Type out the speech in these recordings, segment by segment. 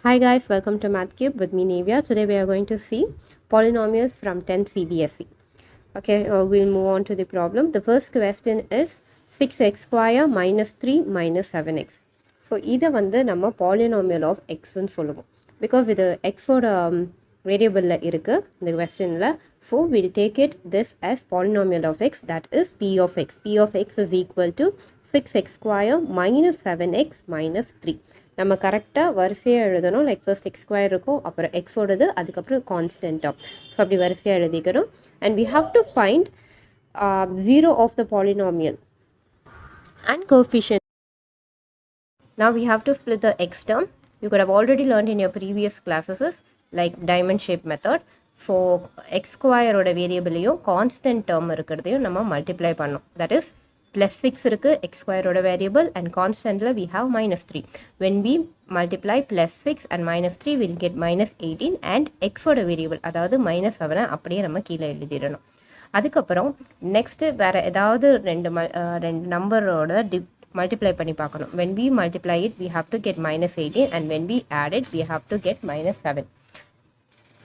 Hi guys, welcome to MathCube with me Navia. Today we are going to see polynomials from 10 CBSE. Okay, we'll move on to the problem. The first question is 6x square minus 3 minus 7x. So இதை வந்து நம்ம polynomial of x ன்னு சொல்லுவோம். Because இது x ஓட variableல இருக்கு இந்த questionல. So we'll take it this as polynomial of x, that is p of x. P of x is equal to 6x square minus 7x minus 3. நம்ம கரெக்டாக வரிசையாக எழுதணும். லைக் ஃபர்ஸ்ட் எக்ஸ் ஸ்கொயர் இருக்கும், அப்புறம் எக்ஸோடது, அதுக்கப்புறம் கான்ஸ்டன்ட்டாக. ஸோ அப்படி வரிசையாக எழுதிக்கணும். And we have to find zero of the polynomial and coefficient. Now we have to split the x term. You could have already learned in your previous classes like diamond shape method. So x ஸ்கொயரோட வேரியபிளையும் constant term இருக்கிறதையும் நம்ம multiply பண்ணோம். That is plus 6 இருக்குது x square ஓட variable and constantல we have minus 3. When we multiply plus 6 and minus 3 we'll get minus 18 and x ஓட variable அதாவது minus 7 அப்படியே நம்ம கீழே எழுதிடணும். அதுக்கப்புறம் நெக்ஸ்ட் வேறு ஏதாவது ரெண்டு நம்பரோட multiply பண்ணி பார்க்கணும். When we multiply it we have to get minus 18 and when we add it we have to get minus 7.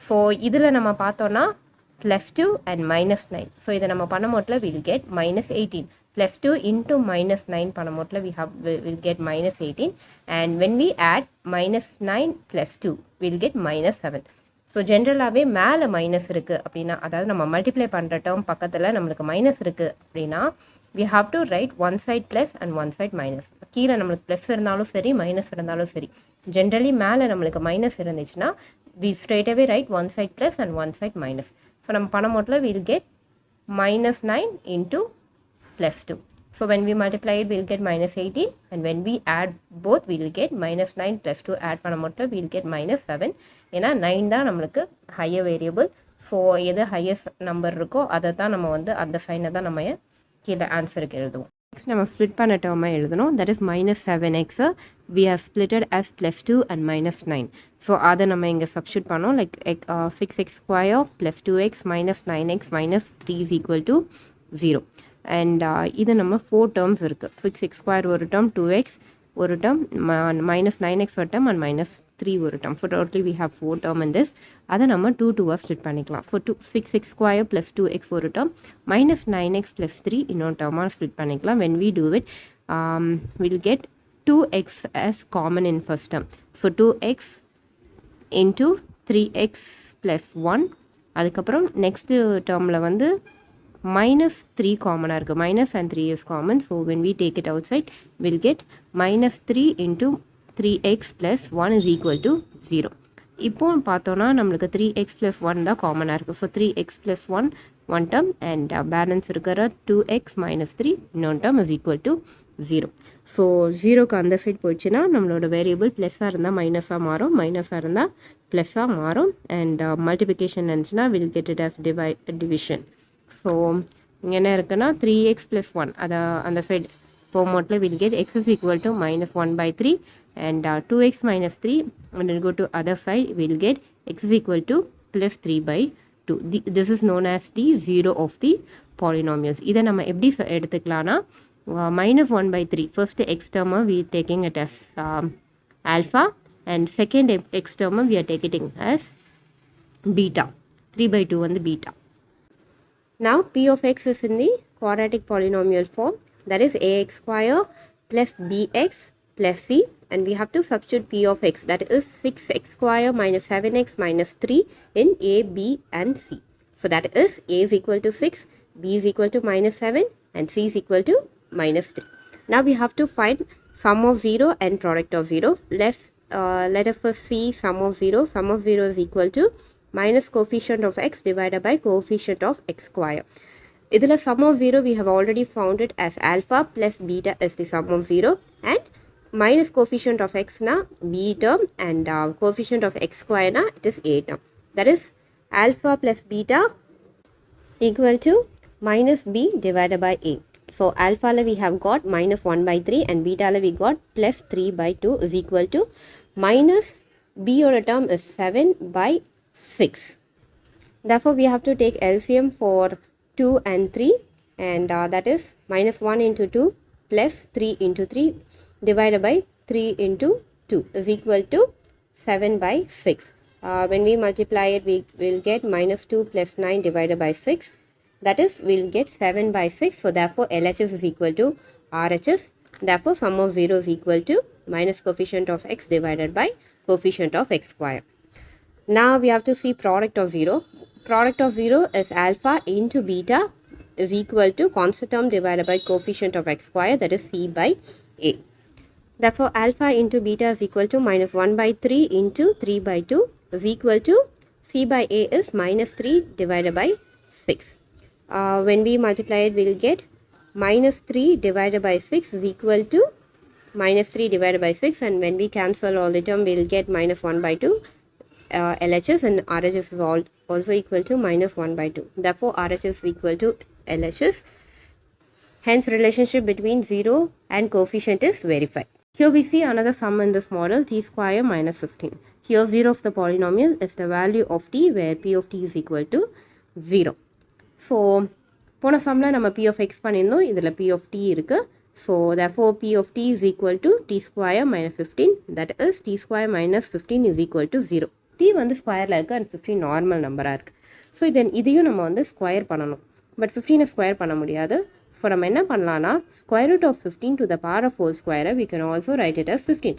So இதில் நம்ம பார்த்தோன்னா plus 2 and minus 9. ஸோ இதை நம்ம பண்ண மோட்டில் we'll get minus 18. plus 2 into minus 9 பண்ண மோட்டில் we'll get minus 18 and when we add minus 9 plus 2 we'll get minus 7. So ஜென்ரலாகவே மேலே minus இருக்குது அப்படின்னா, அதாவது நம்ம மல்டிப்ளை பண்ணுற டேர்ம் பக்கத்தில் நம்மளுக்கு மைனஸ் இருக்குது அப்படின்னா we have to write one side plus and one side minus. கீழே நம்மளுக்கு ப்ளஸ் இருந்தாலும் சரி மைனஸ் இருந்தாலும் சரி, ஜென்ரலி மேலே நம்மளுக்கு மைனஸ் இருந்துச்சுன்னா we straight away write one side plus and one side minus. So நம்ம பண்ண மோட்டில் we'll get minus 9 into plus 2. So when we multiply it we'll get minus 18 and when we add both we'll get minus 9 plus 2 add பண்ண மோட்டில் we'll get minus 7. ஏன்னா 9 தான் நம்மளுக்கு higher variable. So எது highest number இருக்கோ அதை தான் நம்ம வந்து அந்த சைனை தான் நம்ம கீழே ஆன்சருக்கு எழுதுவோம். நெக்ஸ்ட் நம்ம ஸ்ப்ளிட் பண்ண டேர்மை எழுதணும். That is minus 7x we have splitted as plus 2 and minus 9. So அதை நம்ம இங்கே சப்ஸ்டியூட் பண்ணோம். Like 6x square plus 2x minus 9x minus 3 is equal to 0. And இது நம்ம 4 டேர்ம்ஸ் இருக்குது. 6x square ஒரு டேர்ம், 2x ஒரு டேர்ம், minus 9x ஒரு டேர்ம் அண்ட் minus 3 ஒரு term. So totally we have 4 term in this. அதை நம்ம 2 split பண்ணிக்கலாம். So 6x square plus 2x ஒரு டேர்ம், minus 9x plus 3 இன்னொரு டேர்மாக ஸ்ப்ளிட் பண்ணிக்கலாம். when we do it we'll get 2x as common in first term. So 2x into 3x plus 1. அதுக்கப்புறம் next டேர்மில் வந்து minus 3 காமனாக இருக்குது. minus and 3 is common. So when we take it outside we'll get minus 3 into 3x plus 1 is equal to 0. இப்போ பார்த்தோன்னா நம்மளுக்கு 3x plus 1 தான் காமனாக இருக்குது. So 3x plus 1 one term and balance இருக்கிற 2x minus 3 இன்னொரு term is equal to 0. So 0க்கு அந்த சைட் போயிடுச்சுன்னா நம்மளோட வேரியபிள் ப்ளஸ்ஸாக இருந்தால் மைனஸாக மாறும், மைனஸாக இருந்தால் ப்ளஸ்ஸாக மாறும். அண்ட் மல்டிப்ளிகேஷன் இருந்துச்சுன்னா we'll get it as division. So இங்கே என்ன இருக்குன்னா 3x plus 1 அதை அந்த side போமோட்டில் we'll get x is equal to minus 1/3 and 2x minus 3 and then go to other side we'll get x is equal to plus 3/2. This is known as the zero of the polynomials. இதை நம்ம எப்படி எடுத்துக்கலாம்னா minus 1/3 first x term we are taking it as alpha and second x term we are taking as beta. 3/2 வந்து beta. Now p of x is in the quadratic polynomial form, that is ax square plus bx plus c, and we have to substitute p of x, that is 6x square minus 7x minus 3 in a, b and c. So that is a is equal to 6, b is equal to minus 7 and c is equal to minus 3. Now we have to find sum of 0 and product of 0. Let us first see sum of 0. Sum of 0 is equal to minus coefficient of x divided by coefficient of x square. இதில் sum of 0 we have already found it as alpha plus beta is the sum of 0 and minus coefficient of x na b term and coefficient of x square na it is a term. That is alpha plus beta equal to minus b divided by a. So alpha la we have got minus 1/3 and beta la we got plus 3/2 is equal to minus b or a term is 7/6. Therefore we have to take LCM for 2 and 3 and that is minus 1 into 2 plus 3 into 3 divided by 3 into 2 is equal to 7 by 6. When we multiply it, we will get minus 2 plus 9 divided by 6. That is, we'll get 7 by 6. So therefore, LHS is equal to RHS. Therefore, sum of 0 is equal to minus coefficient of x divided by coefficient of x square. Now we have to see product of 0. Product of 0 is alpha into beta is equal to constant term divided by coefficient of x square, that is c by a. Therefore, alpha into beta is equal to minus 1 by 3 into 3 by 2 is equal to c by a is minus 3 divided by 6. When we multiply it, we will get minus 3 divided by 6 is equal to minus 3 divided by 6, and when we cancel all the term, we will get minus 1 by 2. LHS and RHS is also equal to minus 1 by 2. Therefore, RHS is equal to LHS. Hence, relationship between 0 and coefficient is verified. Here we see another sum in this model, t square minus 15. Here 0 of the polynomial is the value of t, where p of t is equal to 0. So, போன சம்ல நம்ம p of x பண்ணிருந்தோம், இதில் p of t இருக்கு. So, therefore, p of t is equal to t square minus 15. That is, t square minus 15 is equal to 0. t வந்து ஸ்கொயரில் இருக்குது and 15 normal நம்பராக இருக்குது. So இதையும் நம்ம வந்து ஸ்கொயர் பண்ணணும். பட் 15 ஸ்கொயர் பண்ண முடியாது. ஸோ நம்ம என்ன பண்ணலான்னா, square root of 15 to the power of whole ஸ்கொயரை we can also write it as 15.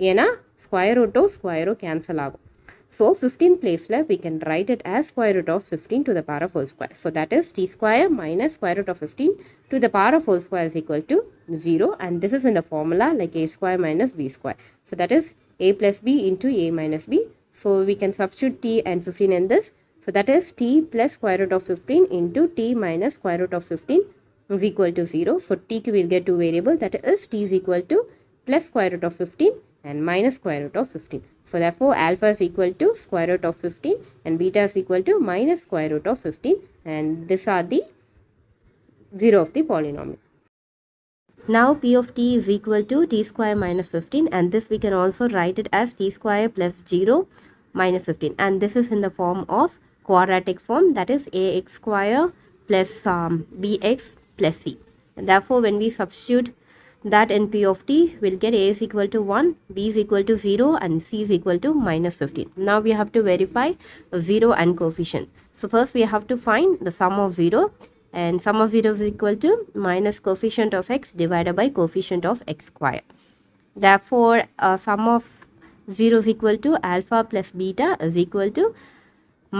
ஏன்னா ஸ்கொயர் ரூட்டோ ஸ்கொயரோ கேன்சல் ஆகும். So 15 placeல we can write it as square root of 15 to the power of whole square. So that is t square minus square root of 15 to the power of whole square is equal to 0, and this is in the formula like a square minus b square. So that is a plus b into a minus b. So we can substitute t and 15 in this. So that is t plus square root of 15 into t minus square root of 15 is equal to 0. So t will get two variables, that is t is equal to plus square root of 15 and minus square root of 15. So therefore, alpha is equal to square root of 15 and beta is equal to minus square root of 15, and these are the 0 of the polynomial. Now p of t is equal to t square minus 15, and this we can also write it as t square plus 0 minus 15, and this is in the form of quadratic form, that is ax square plus bx plus c. And therefore, when we substitute that in p of t, we'll get a is equal to 1, b is equal to 0, and c is equal to minus 15. Now we have to verify 0 and coefficient. So first we have to find the sum of 0, and sum of 0 is equal to minus coefficient of x divided by coefficient of x square. Therefore, sum of 0 is equal to alpha plus beta is equal to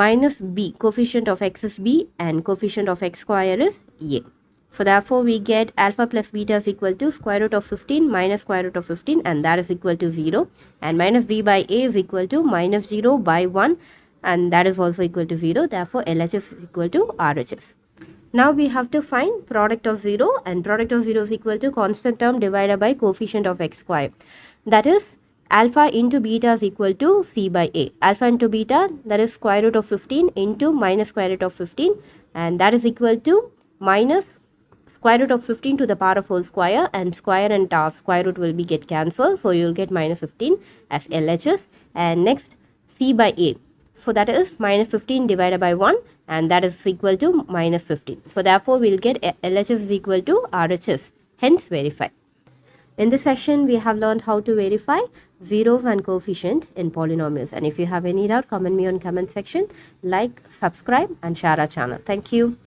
minus b. Coefficient of x is b and coefficient of x square is a. So therefore, we get alpha plus beta is equal to square root of 15 minus square root of 15, and that is equal to 0. And minus b by a is equal to minus 0 by 1, and that is also equal to 0. Therefore, LHS is equal to RHS. Now we have to find product of 0, and product of 0 is equal to constant term divided by coefficient of x square. That is, alpha into beta is equal to c by a. Alpha into beta, that is square root of 15 into minus square root of 15, and that is equal to minus square root of 15 to the power of whole square, and square and square root will be get cancelled, so you will get minus 15 as LHS. And next, c by a, so that is minus 15 divided by 1, and that is equal to minus 15. So therefore, we will get LHS is equal to RHS, hence verify. In this section, we have learned how to verify zeros and coefficient in polynomials, and if you have any doubt, comment me on comment section, like, subscribe and share our channel. Thank you.